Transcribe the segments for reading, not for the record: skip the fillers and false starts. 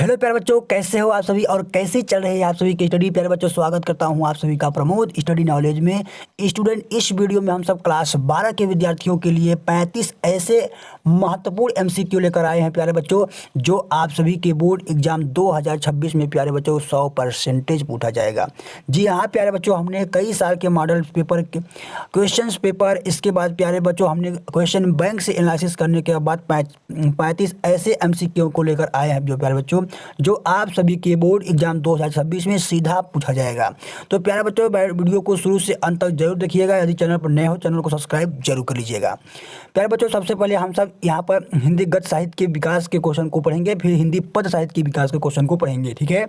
Hello प्यारे बच्चों, कैसे हो आप सभी और कैसे चल रही है आप सभी की स्टडी। प्यारे बच्चों, स्वागत करता हूं आप सभी का प्रमोद स्टडी नॉलेज में। स्टूडेंट, इस वीडियो में हम सब क्लास 12 के विद्यार्थियों के लिए 35 ऐसे महत्वपूर्ण एमसीक्यू लेकर आए हैं प्यारे बच्चों, जो आप सभी के बोर्ड एग्जाम 2026 में प्यारे बच्चों 100% पूछा जाएगा। जी हाँ प्यारे बच्चों, हमने कई साल के मॉडल पेपर क्वेश्चन पेपर, इसके बाद प्यारे बच्चों हमने क्वेश्चन बैंक से एनालिसिस करने के बाद 35 ऐसे एमसीक्यू को लेकर आए हैं जो प्यारे बच्चों जो आप सभी के बोर्ड एग्जाम 2026 में सीधा पूछा जाएगा। तो प्यारे बच्चों, वीडियो को शुरू से अंत तक जरूर देखिएगा। यदि चैनल पर नए हो, चैनल को सब्सक्राइब जरूर कर लीजिएगा। प्यारे बच्चों, सबसे पहले हम सब यहाँ पर हिंदी गद्य साहित्य के विकास के क्वेश्चन को पढ़ेंगे, फिर हिंदी पद साहित्य के विकास के क्वेश्चन को पढ़ेंगे। ठीक है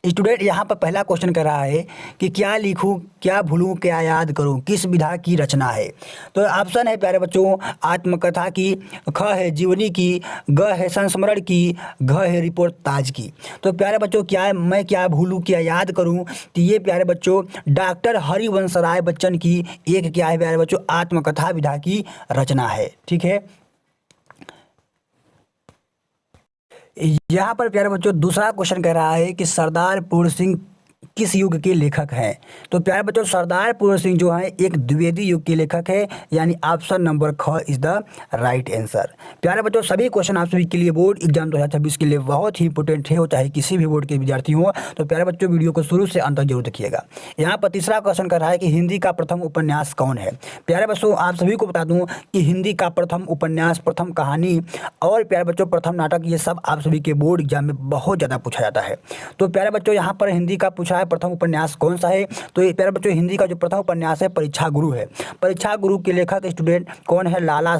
स्टूडेंट, यहाँ पर पहला क्वेश्चन कर रहा है कि क्या लिखूं, क्या भूलूं, क्या याद करूं, किस विधा की रचना है। तो ऑप्शन है प्यारे बच्चों आत्मकथा की, ख है जीवनी की, ग है संस्मरण की, घ है रिपोर्टाज की। तो प्यारे बच्चों, क्या भूलूं, क्या याद करूं, तो ये प्यारे बच्चों डॉक्टर हरिवंश राय बच्चन की एक क्या है प्यारे बच्चों आत्मकथा विधा की रचना है। ठीक है, यहाँ पर प्यारे बच्चों दूसरा क्वेश्चन कह रहा है कि सरदार पूर्ण सिंह किस युग के लेखक हैं। तो प्यारे बच्चों सरदार पूर्ण सिंह जो है एक द्विवेदी युग के लेखक है, यानी ऑप्शन नंबर ख इज द राइट आंसर। प्यारे बच्चों, सभी क्वेश्चन आप सभी के लिए बोर्ड एग्जाम 2026 के लिए बहुत ही इंपॉर्टेंट है, हो चाहे किसी भी बोर्ड के विद्यार्थी हो। तो प्यारे बच्चों वीडियो को शुरू से अंत तक जरूर देखिएगा। यहाँ पर तीसरा क्वेश्चन कर रहा है कि हिंदी का प्रथम उपन्यास कौन है। प्यारे बच्चों, आप सभी को बता दूं कि हिंदी का प्रथम उपन्यास, प्रथम कहानी और प्यारे बच्चों प्रथम नाटक, ये सब आप सभी के बोर्ड एग्जाम में बहुत ज़्यादा पूछा जाता है। तो प्यारे बच्चों यहाँ पर हिंदी का पूछा है प्रथम उपन्यास कौन सा है। तो ये प्यारे बच्चों हिंदी का जो प्रथम उपन्यास है परीक्षा गुरु है। परीक्षा गुरु के लेखक स्टूडेंट कौन है, लाला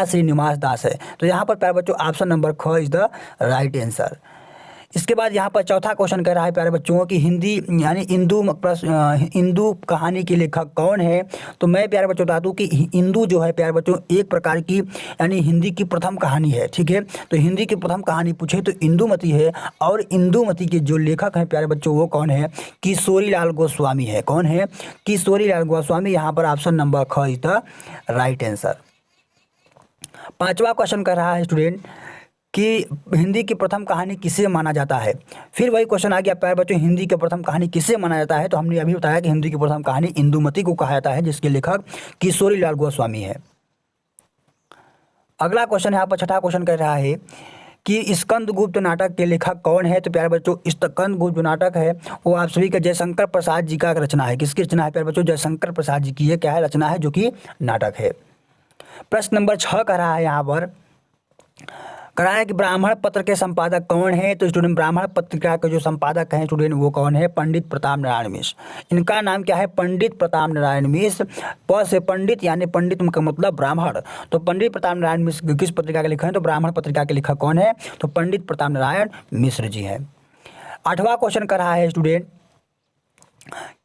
श्री निवास दास है। तो यहाँ पर प्यारे बच्चों ऑप्शन नंबर ख इज द राइट आंसर। इसके बाद यहाँ पर चौथा क्वेश्चन कह रहा है प्यारे बच्चों की हिंदी यानी इंदू कहानी के लेखक कौन है। तो मैं प्यारे बच्चों बता दूँ कि इंदू जो है प्यारे बच्चों एक प्रकार की यानी हिंदी की प्रथम कहानी है। ठीक है, तो हिंदी की प्रथम कहानी पूछे तो इंदुमती है, और इंदुमती के जो लेखक हैं प्यारे बच्चों वो कौन है, किशोरी लाल गोस्वामी है। कौन है, किशोरी लाल गोस्वामी। यहाँ पर ऑप्शन नंबर ख इज द राइट आंसर। पांचवा क्वेश्चन कर रहा है स्टूडेंट कि हिंदी की प्रथम कहानी किसे माना जाता है। फिर वही क्वेश्चन आ गया प्यारे बच्चों, हिंदी की प्रथम कहानी किसे माना जाता है। तो हमने अभी बताया कि हिंदी की प्रथम कहानी इंदुमती को कहा जाता है, जिसके लेखक किशोरी लाल गोस्वामी है। अगला क्वेश्चन यहाँ पर छठा क्वेश्चन कह रहा है कि स्कंदगुप्त नाटक के लेखक कौन है। तो प्यारे बच्चों स्कंदगुप्त जो नाटक है वो आप सभी का जयशंकर प्रसाद जी का रचना है। किसकी रचना है प्यारे बच्चों, जयशंकर प्रसाद जी की ये क्या है रचना है, जो कि नाटक है। प्रश्न नंबर 6 कह रहा है यहाँ पर कराया कि ब्राह्मण पत्र के संपादक कौन है। तो स्टूडेंट ब्राह्मण पत्रिका के जो संपादक हैं स्टूडेंट वो कौन है, पंडित प्रताप नारायण मिश्र। इनका नाम क्या है, पंडित प्रताप नारायण मिश्र। प से पंडित यानी पंडित का मतलब ब्राह्मण। तो पंडित प्रताप नारायण मिश्र किस पत्रिका के लेखक हैं, तो ब्राह्मण पत्रिका के लेखक कौन है, तो पंडित प्रताप नारायण मिश्र जी हैं। 8वां क्वेश्चन कर रहा है स्टूडेंट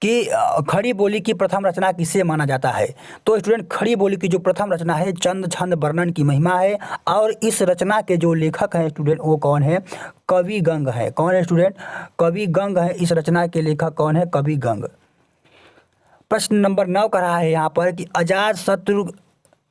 कि खड़ी बोली की प्रथम रचना किसे माना जाता है। तो स्टूडेंट खड़ी बोली की जो प्रथम रचना है चंद छंद वर्णन की महिमा है, और इस रचना के जो लेखक हैं स्टूडेंट वो कौन है, कवि गंग है। कौन है स्टूडेंट, कवि गंग है। इस रचना के लेखक कौन है, कवि गंग। प्रश्न नंबर 9 का रहा है यहाँ पर कि अजात शत्रु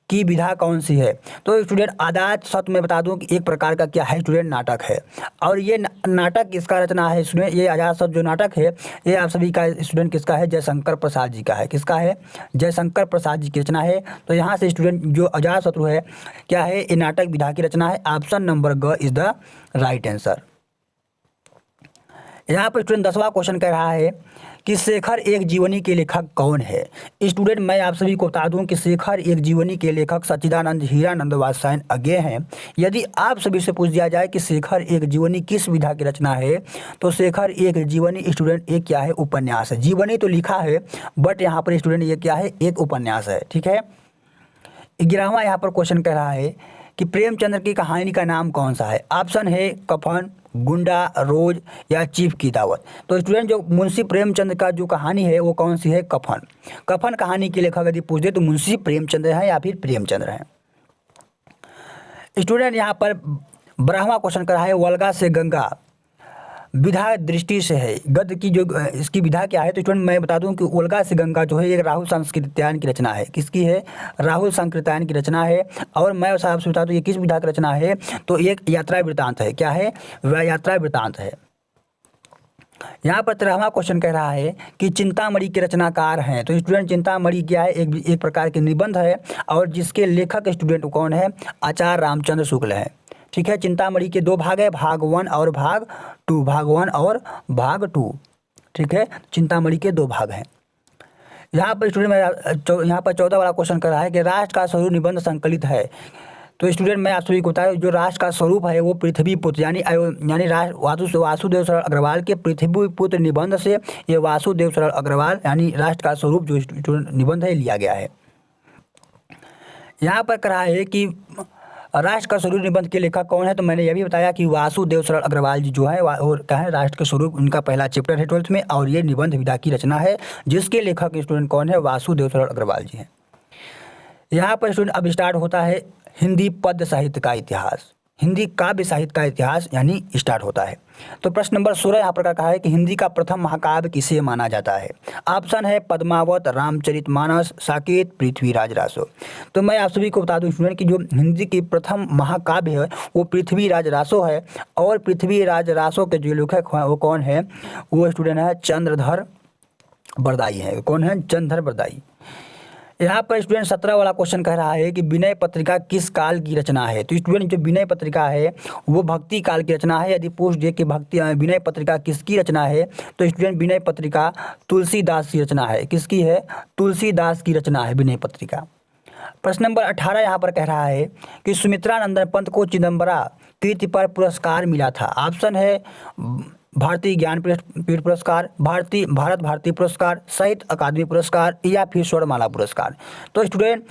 की विधा कौन सी है। तो स्टूडेंट अजात शत्रु में बता दूं कि एक प्रकार का क्या है स्टूडेंट, नाटक है। और ये नाटक किसका रचना है स्टूडेंट, ये अजात शत्रु जो नाटक है ये आप सभी का स्टूडेंट किसका है, जयशंकर प्रसाद जी का है। किसका है, जयशंकर प्रसाद जी की रचना है। तो यहाँ से स्टूडेंट जो अजात शत्रु है क्या है, ये नाटक विधा की रचना है। ऑप्शन नंबर ग इज द राइट आंसर। यहाँ पर स्टूडेंट 10वां क्वेश्चन कह रहा है कि शेखर एक जीवनी के लेखक कौन है। स्टूडेंट मैं आप सभी को बता दूं कि शेखर एक जीवनी के लेखक सच्चिदानंद हीरानंद वात्स्यायन अज्ञेय हैं। यदि आप सभी से पूछ दिया जाए कि शेखर एक जीवनी किस विधा की रचना है, तो शेखर एक जीवनी स्टूडेंट एक क्या है, उपन्यास है। जीवनी तो लिखा है बट यहाँ पर स्टूडेंट ये क्या है, एक उपन्यास है। ठीक है, 11वां यहाँ पर क्वेश्चन कह रहा है कि प्रेमचंद्र की कहानी का नाम कौन सा है। ऑप्शन है कफन, गुंडा, रोज या चीफ की दावत। तो स्टूडेंट जो मुंशी प्रेमचंद का जो कहानी है वो कौन सी है, कफन। कफन कहानी के लेखक यदि पूछ दे तो मुंशी प्रेमचंद्र हैं या फिर प्रेमचंद्र हैं। स्टूडेंट यहाँ पर 12वां क्वेश्चन करा है वल्गा से गंगा विधा दृष्टि से है। गद्य की जो इसकी विधा क्या है, तो स्टूडेंट मैं बता दूं कि ओल्गा से गंगा जो है एक राहुल सांकृत्यायन की रचना है। किसकी है? राहुल सांकृत्यायन की रचना है। और मैं आपसे बता दूं ये किस विधा की रचना है, तो एक यात्रा वृत्तांत है। क्या है? वह यात्रा वृत्तांत है। यहाँ पर 13वां क्वेश्चन कह रहा है कि चिंतामणि के रचनाकार हैं। तो स्टूडेंट चिंतामणि क्या है? एक प्रकार के निबंध है और जिसके लेखक स्टूडेंट कौन है? आचार्य रामचंद्र शुक्ल है। ठीक है, चिंतामणि के 2 भाग है, भाग 1 और भाग 2, भाग 1 और भाग 2। ठीक है, चिंतामणि के 2 भाग हैं। यहाँ पर स्टूडेंट यहाँ पर 14 वाला क्वेश्चन कर रहा है कि राष्ट्र का स्वरूप निबंध संकलित है। तो स्टूडेंट मैं आप सभी को बताया जो राष्ट्र का स्वरूप है वो पृथ्वी पुत्र यानी वासुदेव सरल अग्रवाल के पृथ्वी पुत्र निबंध से ये वासुदेव सरल अग्रवाल यानी राष्ट्र का स्वरूप जो स्टूडेंट निबंध है लिया गया है। यहाँ पर कहा है कि राष्ट्र का स्वरूप निबंध के लेखक कौन है, तो मैंने यह भी बताया कि वासुदेव सरल अग्रवाल जी जो है और क्या है राष्ट्र के स्वरूप, उनका पहला चैप्टर है 12th में और ये निबंध विधा की रचना है जिसके लेखक स्टूडेंट कौन है? वासुदेव सरल अग्रवाल जी हैं। यहाँ पर स्टूडेंट अब स्टार्ट होता है हिंदी पद्य साहित्य का इतिहास, हिंदी काव्य साहित्य का इतिहास यानी स्टार्ट होता है। तो प्रश्न नंबर 16 यहाँ पर कहा है कि हिंदी का प्रथम महाकाव्य किसे माना जाता है? ऑप्शन है पद्मावत, रामचरितमानस, साकेत, पृथ्वीराज रासो। तो मैं आप सभी को बता दूं स्टूडेंट कि जो हिंदी की प्रथम महाकाव्य है वो पृथ्वीराज रासो है और पृथ्वीराज रासो के जो लेखक हैं वो कौन है? वो स्टूडेंट है चंद्रधर बरदाई है। कौन है? चंद्रधर बरदाई। यहाँ पर स्टूडेंट 17 वाला क्वेश्चन कह रहा है कि विनय पत्रिका किस काल की रचना है? तो स्टूडेंट जो विनय पत्रिका है वो भक्ति काल की रचना है। यदि पूछ दे कि विनय पत्रिका किसकी रचना है, तो स्टूडेंट विनय पत्रिका तुलसीदास की रचना है। किसकी है? तुलसीदास की रचना है विनय पत्रिका। प्रश्न नंबर 18 यहाँ पर कह रहा है कि सुमित्रानंदन पंत को चिदम्बरा कृति पर पुरस्कार मिला था। ऑप्शन है भारतीय ज्ञानपीठ पुरस्कार, भारत भारती पुरस्कार, साहित्य अकादमी पुरस्कार या फिर स्वर्णमाला पुरस्कार। तो स्टूडेंट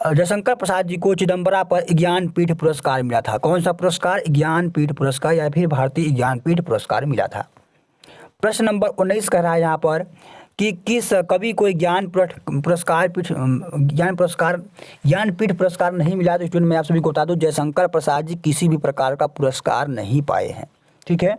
जयशंकर प्रसाद जी को चिदम्बरा पर ज्ञानपीठ पुरस्कार मिला था। कौन सा पुरस्कार? ज्ञानपीठ पुरस्कार या फिर भारतीय ज्ञानपीठ पुरस्कार मिला था। प्रश्न नंबर 19 कह रहा है यहाँ पर कि किस कवि को ज्ञानपीठ पुरस्कार नहीं मिला? तो स्टूडेंट मैं आप सभी को बता दूं जयशंकर प्रसाद जी किसी भी प्रकार का पुरस्कार नहीं पाए हैं। ठीक है।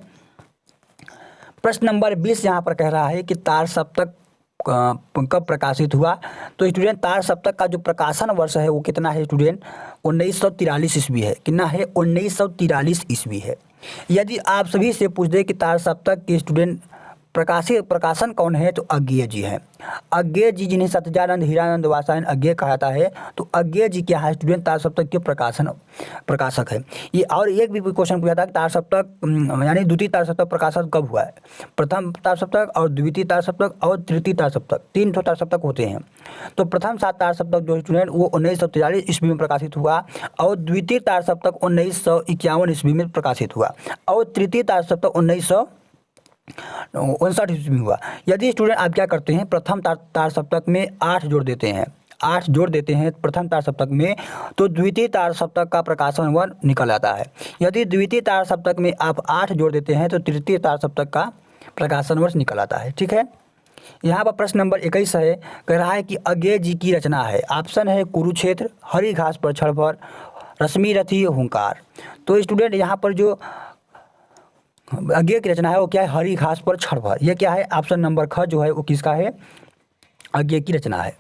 प्रश्न नंबर 20 यहाँ पर कह रहा है कि तार सप्तक कब प्रकाशित हुआ? तो स्टूडेंट तार सप्तक का जो प्रकाशन वर्ष है वो कितना है स्टूडेंट? 1943 ईस्वी है। कितना है? 1943 ईस्वी है। यदि आप सभी से पूछ दे कि तार सप्तक के स्टूडेंट प्रकाशन कौन है, तो अज्ञेय जी हैं। अज्ञेय जी जिन्हें सत्यानंद हीरानंद वात्स्यायन अज्ञेय कहा जाता है, तो अज्ञेय जी क्या है स्टूडेंट? तार सप्तक के प्रकाशक है ये। और एक भी क्वेश्चन पूछा था कि तार सप्तक यानी द्वितीय तार सप्तक प्रकाशन कब हुआ है? प्रथम तार सप्तक और द्वितीय तार सप्तक और तृतीय तार सप्तक, 3 तार सप्तक होते हैं। तो प्रथम 7 तार सप्तक जो स्टूडेंट वो 1943 ईस्वी में प्रकाशित हुआ और द्वितीय तार सप्तक 1951 ईस्वी में प्रकाशित हुआ और तृतीय तार सप्तक 1959 ईस्वी में हुआ। यदि स्टूडेंट आप क्या करते हैं प्रथम तार सप्तक में 8 जोड़ देते हैं, 8 जोड़ देते हैं प्रथम तार सप्तक में, तो द्वितीय तार सप्तक का प्रकाशन वर्ष निकल आता है। यदि द्वितीय तार सप्तक में आप 8 जोड़ देते हैं तो तृतीय तार सप्तक का प्रकाशन वर्ष निकल आता है। ठीक है। यहाँ पर प्रश्न नंबर 21 है, कह रहा है कि अज्ञेय जी की रचना है। ऑप्शन है कुरुक्षेत्र, हरी घास पर क्षण भर, रश्मि रथी, हुंकार। तो स्टूडेंट यहाँ पर जो अज्ञेय की रचना है वो क्या है? हरी घास पर क्षण भर। ये क्या है? ऑप्शन नंबर ख जो है वो किसका है? अज्ञेय की रचना है।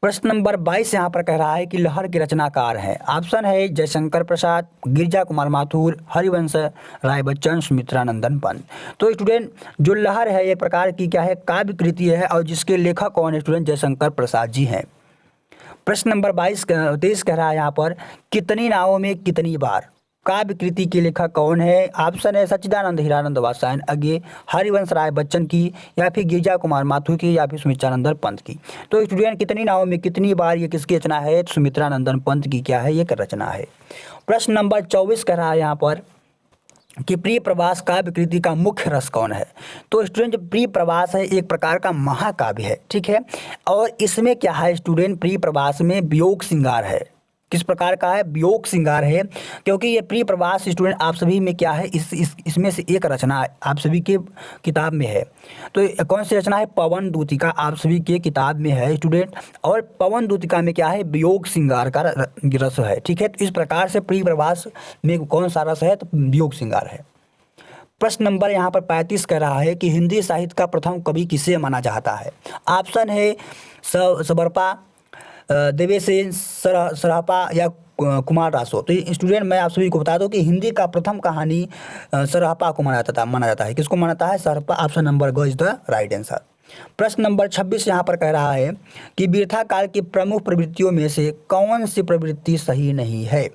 प्रश्न नंबर 22 यहाँ पर कह रहा है कि लहर के रचनाकार हैं। ऑप्शन है जयशंकर प्रसाद, गिरिजा कुमार माथुर, हरिवंश राय बच्चन, सुमित्रानंदन पंत। तो स्टूडेंट जो लहर है एक प्रकार की क्या है? काव्य कृति है और जिसके लेखक कौन है स्टूडेंट? जयशंकर प्रसाद जी हैं। प्रश्न नंबर 23 कह रहा है यहाँ पर कितनी नावों में कितनी बार? काव्य कृति के लेखक कौन है? ऑप्शन है सच्चिदानंद हीरानंद वात्स्यायन अज्ञेय, हरिवंश राय बच्चन की या फिर गिरिजा कुमार माथुर की या फिर सुमित्रानंदन पंत की। तो स्टूडेंट कितनी नावों में कितनी बार ये किसकी रचना है? सुमित्रानंदन पंत की क्या है? ये रचना है। प्रश्न नंबर 24 कह रहा है यहाँ पर कि प्रिय प्रवास काव्य कृति का मुख्य रस कौन है? तो स्टूडेंट प्रिय प्रवास है एक प्रकार का महाकाव्य है। ठीक है। और इसमें क्या है स्टूडेंट? प्रिय प्रवास में वियोग श्रृंगार है। किस प्रकार का है? वियोग श्रृंगार है, क्योंकि ये प्रिय प्रवास स्टूडेंट आप सभी में क्या है? इसमें से एक रचना आप सभी के किताब में है। तो कौन सी रचना है? पवन दूतिका आप सभी के किताब में है स्टूडेंट। और पवन दूतिका में क्या है? वियोग श्रृंगार का रस है। ठीक है। तो इस प्रकार से प्रिय प्रवास में कौन सा रस है? तो वियोग श्रृंगार है। प्रश्न नंबर यहाँ पर 35 कह रहा है कि हिंदी साहित्य का प्रथम कवि किसे माना जाता है। ऑप्शन है सबरपा, देवेसेन, सरापा या कुमार रासो। तो स्टूडेंट मैं आप सभी को बता दूं कि हिंदी का प्रथम कहानी सरापा को माना जाता है। किसको माना जाता है? सरापा। ऑप्शन नंबर ग इज द राइट आंसर। प्रश्न नंबर 26 यहाँ पर कह रहा है कि बिरथा काल की प्रमुख प्रवृत्तियों में से कौन सी प्रवृत्ति सही नहीं है।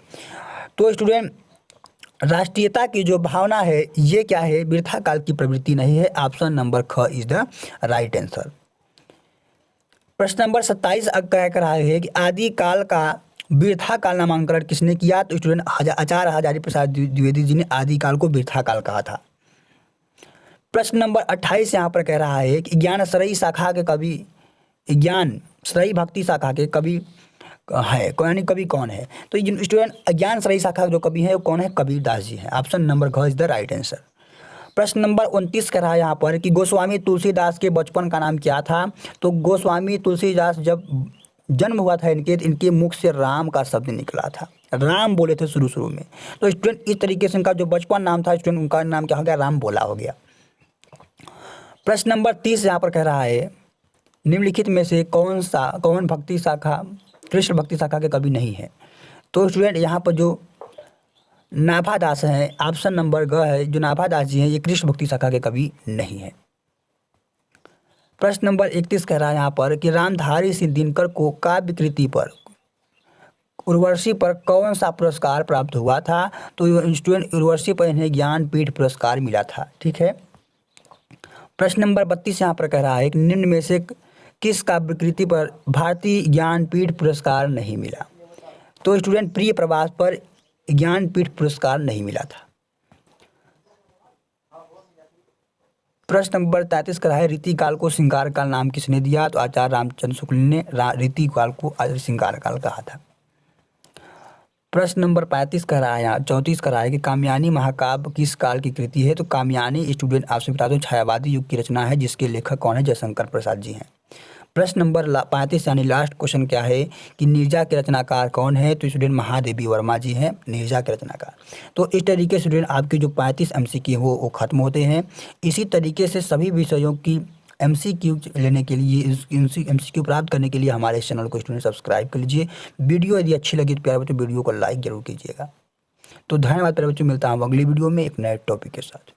तो स्टूडेंट राष्ट्रीयता की जो भावना है ये क्या है? बिरथा काल की प्रवृत्ति नहीं है। ऑप्शन नंबर ख इज द राइट आंसर। प्रश्न नंबर 27 कह रहा है कि आदि काल का बिरथा काल नामांकन किसने किया। तो स्टूडेंट आचार्य हजारी प्रसाद द्विवेदी जी ने आदि काल को बिरथा काल कहा था। प्रश्न नंबर 28 यहाँ पर कह रहा है कि ज्ञानश्रयी शाखा के कवि, ज्ञानश्रयी भक्ति शाखा के कवि है, यानी कवि कौन है। तो स्टूडेंट ज्ञानश्रयी शाखा जो कवि है वो कौन है? कबीरदास जी हैं। ऑप्शन नंबर घ इज द राइट आंसर। प्रश्न नंबर 29 कह रहा है यहाँ पर कि गोस्वामी तुलसीदास के बचपन का नाम क्या था। तो गोस्वामी तुलसीदास जब जन्म हुआ था इनके मुख से राम का शब्द निकला था, राम बोले थे शुरू में। तो स्टूडेंट इस तरीके से इनका जो बचपन नाम था स्टूडेंट उनका नाम क्या हो गया? राम बोला हो गया। प्रश्न नंबर 30 यहाँ पर कह रहा है निम्नलिखित में से कौन भक्ति शाखा कृष्ण भक्ति शाखा के कवि नहीं है। तो स्टूडेंट यहाँ पर जो नाभादास हैं, ऑप्शन नंबर ग है, जो नाभादास जी हैं ये कृष्ण भक्ति शाखा के कवि नहीं है। प्रश्न नंबर 31 कह रहा है यहाँ पर कि रामधारी सिंह दिनकर को काव्य कृति पर उर्वशी पर कौन सा पुरस्कार प्राप्त हुआ था। तो स्टूडेंट उर्वशी पर इन्हें ज्ञानपीठ पुरस्कार मिला था। ठीक है। प्रश्न नंबर 32 यहाँ पर कह रहा है कि निम्न में से किस काव्य कृति पर भारतीय ज्ञानपीठ पुरस्कार नहीं मिला। तो स्टूडेंट प्रिय प्रवास पर ज्ञानपीठ पुरस्कार नहीं मिला था। प्रश्न नंबर 33 कह रहा है रीति काल को श्रृंगार काल नाम किसने दिया। तो आचार्य रामचंद्र शुक्ल ने रीति काल को श्रृंगार काल कहा था। प्रश्न नंबर 34 कह रहा है 34 कह रहा है कि कामयानी महाकाव्य किस काल की कृति है। तो कामयानी स्टूडेंट आपसे बता दूं छायावादी युग की रचना है जिसके लेखक कौन है? जयशंकर प्रसाद जी हैं। प्रश्न नंबर 35 यानी लास्ट क्वेश्चन क्या है कि नीरजा के रचनाकार कौन है। तो स्टूडेंट महादेवी वर्मा जी हैं नीरजा के रचनाकार। तो इस तरीके से स्टूडेंट आपके जो 35 MCQ वो खत्म होते हैं। इसी तरीके से सभी विषयों की MCQ लेने के लिए MCQ प्राप्त करने के लिए हमारे इस चैनल को स्टूडेंट सब्सक्राइब कर लीजिए। वीडियो यदि अच्छी लगी तो प्यारे बच्चों वीडियो को लाइक जरूर कीजिएगा। तो धन्यवाद प्यारे बच्चों, मिलता हूँ अगली वीडियो में एक नए टॉपिक के साथ।